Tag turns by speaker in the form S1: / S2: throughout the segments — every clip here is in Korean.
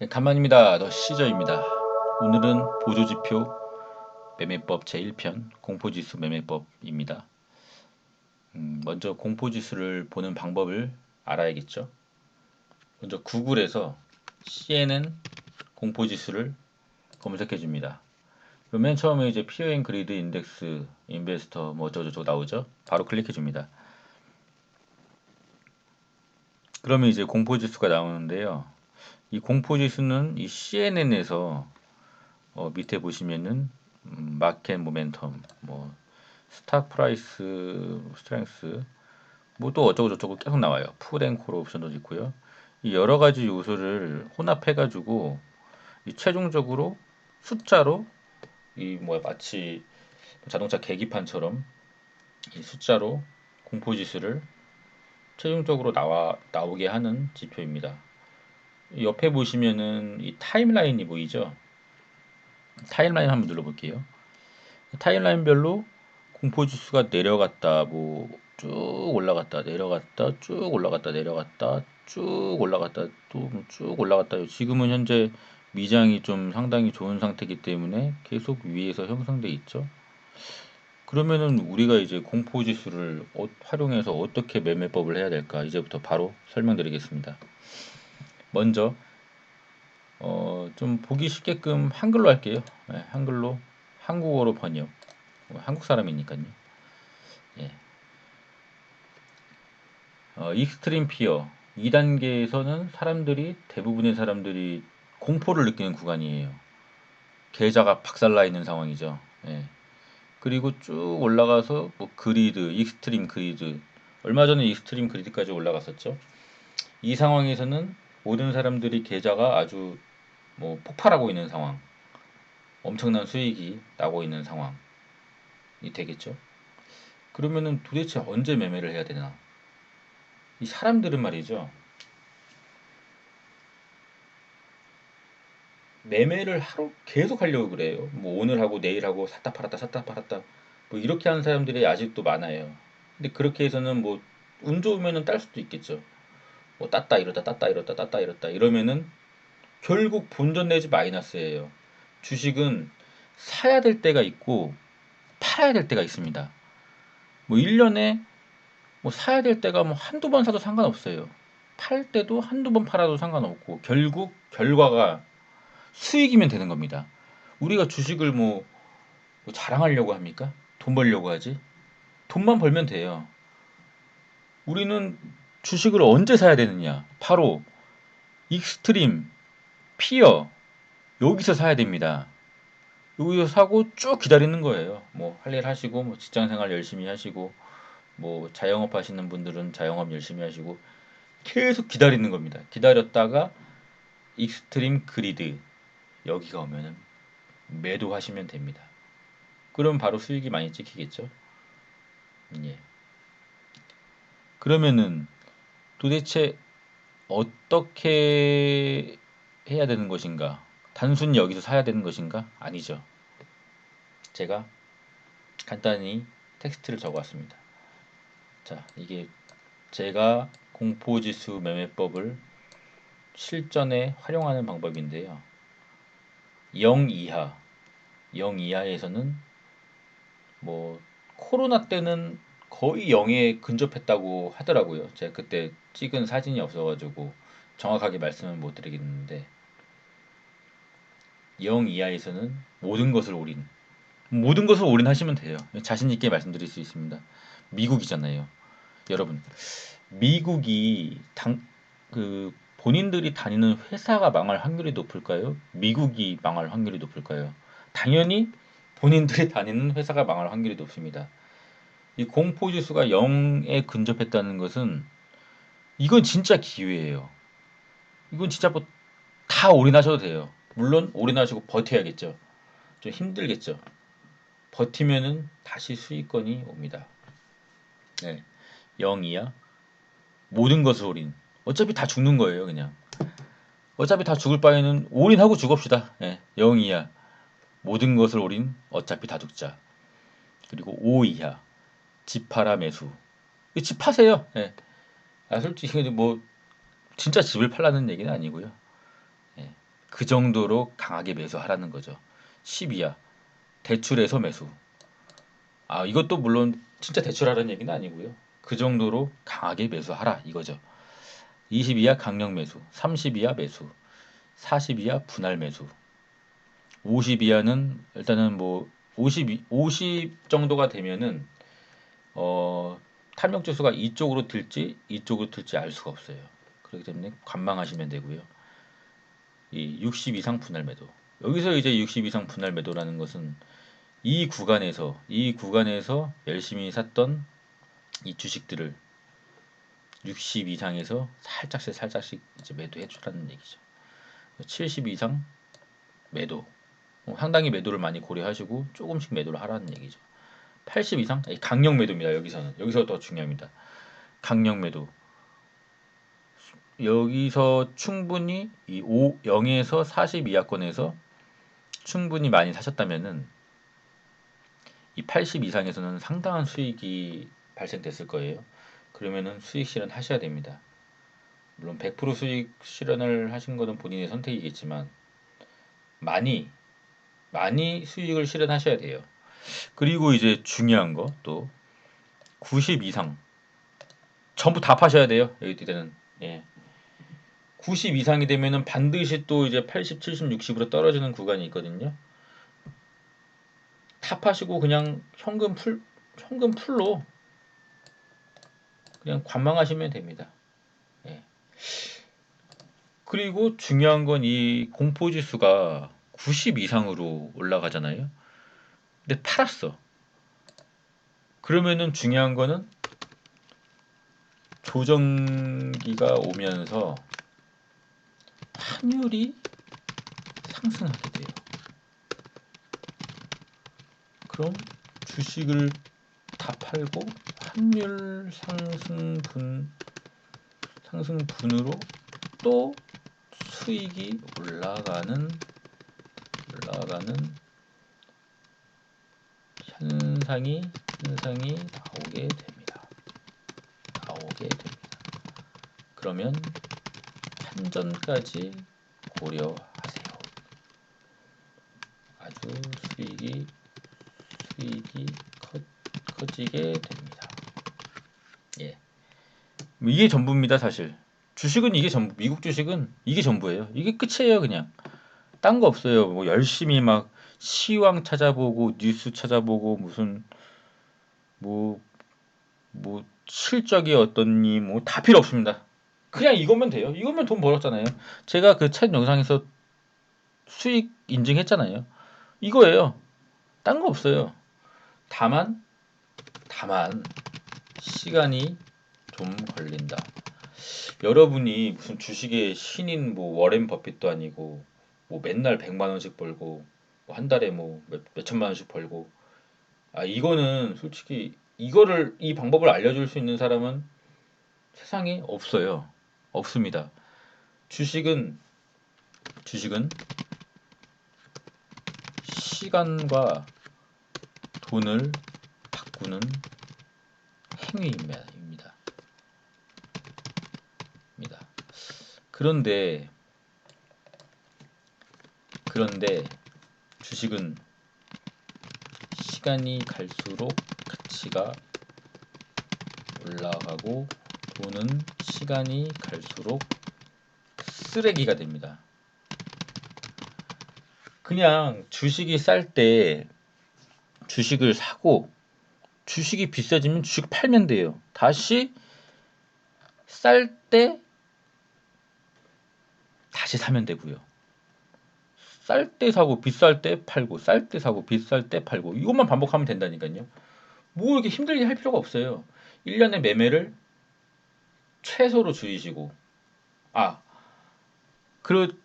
S1: 네, 간만입니다. 더 시저입니다. 오늘은 보조지표 매매법 제1편 공포지수 매매법입니다. 먼저 공포지수를 보는 방법을 알아야겠죠. 먼저 구글에서 CNN 공포지수를 검색해 줍니다. 그럼 맨 처음에 이제 피어 앤 그리드 인덱스 인베스터 뭐 어쩌고저쩌고 나오죠. 바로 클릭해 줍니다. 그러면 이제 공포지수가 나오는데요. 이 공포지수는 이 CNN에서 밑에 보시면은 마켓 모멘텀, 뭐 스탁 프라이스, 스트렝스, 뭐 또 어쩌고 저쩌고 계속 나와요. 푸앤콜 옵션도 있고요. 이 여러 가지 요소를 혼합해가지고 이 최종적으로 숫자로 이 뭐야 마치 자동차 계기판처럼 이 숫자로 공포지수를 최종적으로 나오게 하는 지표입니다. 이 옆에 보시면은 이 타임라인이 보이죠? 타임라인 한번 눌러볼게요. 타임라인별로 공포지수가 내려갔다, 뭐 쭉 올라갔다, 내려갔다, 쭉 올라갔다, 내려갔다, 쭉 올라갔다, 또 쭉 올라갔다. 지금은 현재 미장이 좀 상당히 좋은 상태이기 때문에 계속 위에서 형성돼 있죠. 그러면은 우리가 이제 공포지수를 활용해서 어떻게 매매법을 해야 될까? 이제부터 바로 설명드리겠습니다. 먼저 좀 보기 쉽게끔 한글로 할게요. 네, 한글로 한국어로 번역. 한국 사람이니까요. 예. 익스트림 피어 2단계에서는 대부분의 사람들이 공포를 느끼는 구간이에요. 계좌가 박살나 있는 상황이죠. 예. 그리고 쭉 올라가서 뭐 그리드, 익스트림 그리드. 얼마 전에 익스트림 그리드까지 올라갔었죠. 이 상황에서는 모든 사람들이 계좌가 아주 뭐 폭발하고 있는 상황, 엄청난 수익이 나고 있는 상황이 되겠죠. 그러면은 도대체 언제 매매를 해야 되나? 이 사람들은 말이죠. 매매를 하루 계속 하려고 그래요. 뭐 오늘 하고 내일 하고 샀다 팔았다 샀다 팔았다 뭐 이렇게 하는 사람들이 아직도 많아요. 근데 그렇게 해서는 뭐 운 좋으면은 딸 수도 있겠죠. 뭐 땄다 이렇다 땄다 이렇다 땄다 이렇다 이러면은 결국 본전 내지 마이너스예요. 주식은 사야 될 때가 있고 팔아야 될 때가 있습니다. 뭐 1년에 뭐 사야 될 때가 뭐 한두 번 사도 상관없어요. 팔 때도 한두 번 팔아도 상관없고 결국 결과가 수익이면 되는 겁니다. 우리가 주식을 뭐 자랑하려고 합니까? 돈 벌려고 하지? 돈만 벌면 돼요. 우리는 주식을 언제 사야 되느냐? 바로 익스트림, 피어, 여기서 사야 됩니다. 여기서 사고 쭉 기다리는 거예요. 뭐 할 일 하시고, 뭐 직장 생활 열심히 하시고, 뭐 자영업 하시는 분들은 자영업 열심히 하시고, 계속 기다리는 겁니다. 기다렸다가 익스트림 그리드, 여기가 오면은 매도하시면 됩니다. 그럼 바로 수익이 많이 찍히겠죠? 예. 그러면은 도대체 어떻게 해야 되는 것인가? 단순히 여기서 사야 되는 것인가? 아니죠. 제가 간단히 텍스트를 적어왔습니다. 자, 이게 제가 공포지수 매매법을 실전에 활용하는 방법인데요. 0 이하, 0 이하에서는 뭐 코로나 때는 거의 0에 근접했다고 하더라고요. 제가 그때 찍은 사진이 없어가지고 정확하게 말씀을 못 드리겠는데 0 이하에서는 모든 것을 올인하시면 돼요. 자신 있게 말씀드릴 수 있습니다. 미국이잖아요. 여러분, 미국이 본인들이 다니는 회사가 망할 확률이 높을까요? 미국이 망할 확률이 높을까요? 당연히 본인들이 다니는 회사가 망할 확률이 높습니다. 이 공포지수가 0에 근접했다는 것은 이건 진짜 기회예요. 이건 진짜 뭐 다 올인하셔도 돼요. 물론 올인하시고 버텨야겠죠. 좀 힘들겠죠. 버티면은 다시 수익권이 옵니다. 네. 0 이하 모든 것을 올인. 어차피 다 죽는 거예요, 그냥. 어차피 다 죽을 바에는 올인하고 죽읍시다. 네. 0 이하 모든 것을 올인. 어차피 다 죽자. 그리고 5 이하 집 팔아 매수. 집 파세요. 네. 솔직히 뭐 진짜 집을 팔라는 얘기는 아니고요. 예. 그 정도로 강하게 매수하라는 거죠. 10 이하 대출해서 매수. 아, 이것도 물론 진짜 대출하라는 얘기는 아니고요. 그 정도로 강하게 매수하라 이거죠. 20 이하 강력 매수, 30 이하 매수, 40 이하 분할 매수, 50 이하는 일단은 뭐 50 정도가 되면은 탐욕 지수가 이쪽으로 들지 이쪽으로 들지 알 수가 없어요. 그렇기 때문에 관망하시면 되고요. 이 60 이상 분할 매도. 여기서 이제 60 이상 분할 매도라는 것은 이 구간에서 열심히 샀던 이 주식들을 60 이상에서 살짝씩 이제 매도해 주라는 얘기죠. 70 이상 매도. 상당히 매도를 많이 고려하시고 조금씩 매도를 하라는 얘기죠. 80 이상 강력 매도입니다. 여기서 더 중요합니다. 강력 매도. 여기서 충분히 이 0에서 40 이하권에서 충분히 많이 사셨다면은 이 80 이상에서는 상당한 수익이 발생됐을 거예요. 그러면은 수익 실현하셔야 됩니다. 물론 100% 수익 실현을 하신 거는 본인의 선택이겠지만 많이 많이 수익을 실현하셔야 돼요. 그리고 이제 중요한 거 또 90 이상 전부 다 파셔야 돼요. 여기 때는 예. 90 이상이 되면은 반드시 또 이제 80, 70, 60으로 떨어지는 구간이 있거든요. 탑하시고 그냥 현금 풀로 그냥 관망하시면 됩니다. 예. 그리고 중요한 건 이 공포지수가 90 이상으로 올라가잖아요. 근데 팔았어. 그러면은 중요한 거는 조정기가 오면서 환율이 상승하게 돼요. 그럼 주식을 다 팔고 환율 상승분으로 또 수익이 올라가는 현상이 나오게 됩니다. 그러면 환전까지 고려하세요. 아주 수익이 커지게 됩니다. 예. 이게 전부입니다, 사실. 주식은 이게 전부, 미국 주식은 이게 전부예요. 이게 끝이에요, 그냥. 딴 거 없어요. 뭐 열심히 막 시황 찾아보고 뉴스 찾아보고 무슨 뭐 실적이 어떻니 뭐 다 필요 없습니다. 그냥 이거면 돼요. 이거면 돈 벌었잖아요. 제가 그 첫 영상에서 수익 인증했잖아요. 이거예요. 딴 거 없어요. 다만 시간이 좀 걸린다. 여러분이 무슨 주식의 신인 뭐 워렌 버핏도 아니고 뭐 맨날 100만 원씩 벌고 뭐 한 달에 뭐 몇천만 원씩 벌고 이거는 솔직히 이 방법을 알려줄 수 있는 사람은 세상에 없어요. 없습니다. 주식은 시간과 돈을 바꾸는 행위입니다. 그런데 주식은 시간이 갈수록 가치가 올라가고 돈은 시간이 갈수록 쓰레기가 됩니다. 그냥 주식이 쌀 때 주식을 사고 주식이 비싸지면 주식 팔면 돼요. 다시 쌀 때 다시 사면 되고요. 쌀 때 사고 비쌀 때 팔고 쌀 때 사고 비쌀 때 팔고 이것만 반복하면 된다니까요. 뭐 이렇게 힘들게 할 필요가 없어요. 1년의 매매를 최소로 줄이시고 그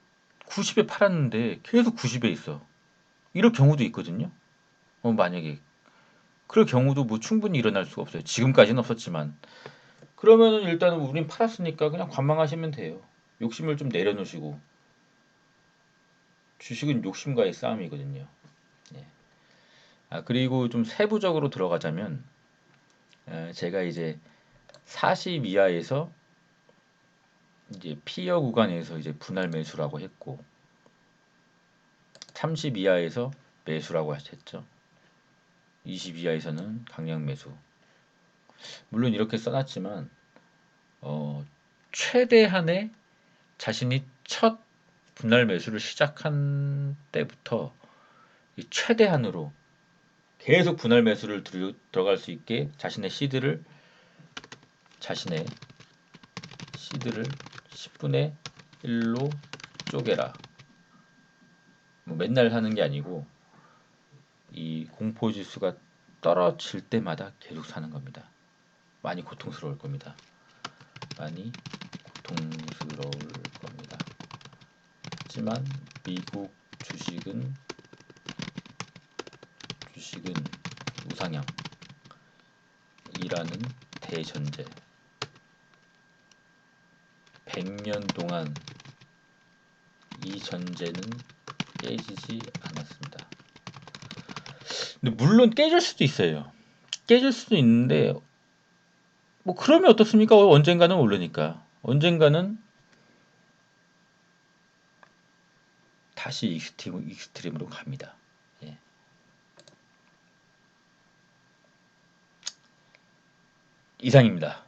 S1: 90에 팔았는데 계속 90에 있어. 이럴 경우도 있거든요. 만약에 그럴 경우도 뭐 충분히 일어날 수가 없어요. 지금까지는 없었지만 그러면은 일단은 우린 팔았으니까 그냥 관망하시면 돼요. 욕심을 좀 내려놓으시고 주식은 욕심과의 싸움이거든요. 예. 그리고 좀 세부적으로 들어가자면 제가 이제 40 이하에서 이제 피어 구간에서 이제 분할 매수라고 했고 30 이하에서 매수라고 했죠. 20 이하에서는 강력 매수. 물론 이렇게 써놨지만 최대한의 자신이 첫 분할 매수를 시작한 때부터 이 최대한으로 계속 분할 매수를 들어갈 수 있게 자신의 시드를 10분의 1로 쪼개라. 뭐 맨날 하는 게 아니고 이 공포지수가 떨어질 때마다 계속 사는 겁니다. 많이 고통스러울 겁니다. 많이 고통스러울 겁니다. 하지만 미국 주식은 우상향이라는 대전제 100년 동안 이 전제는 깨지지 않았습니다. 근데 물론 깨질 수도 있어요. 깨질 수도 있는데 뭐 그러면 어떻습니까? 언젠가는 오르니까. 언젠가는 다시 익스트림으로 갑니다. 예. 이상입니다.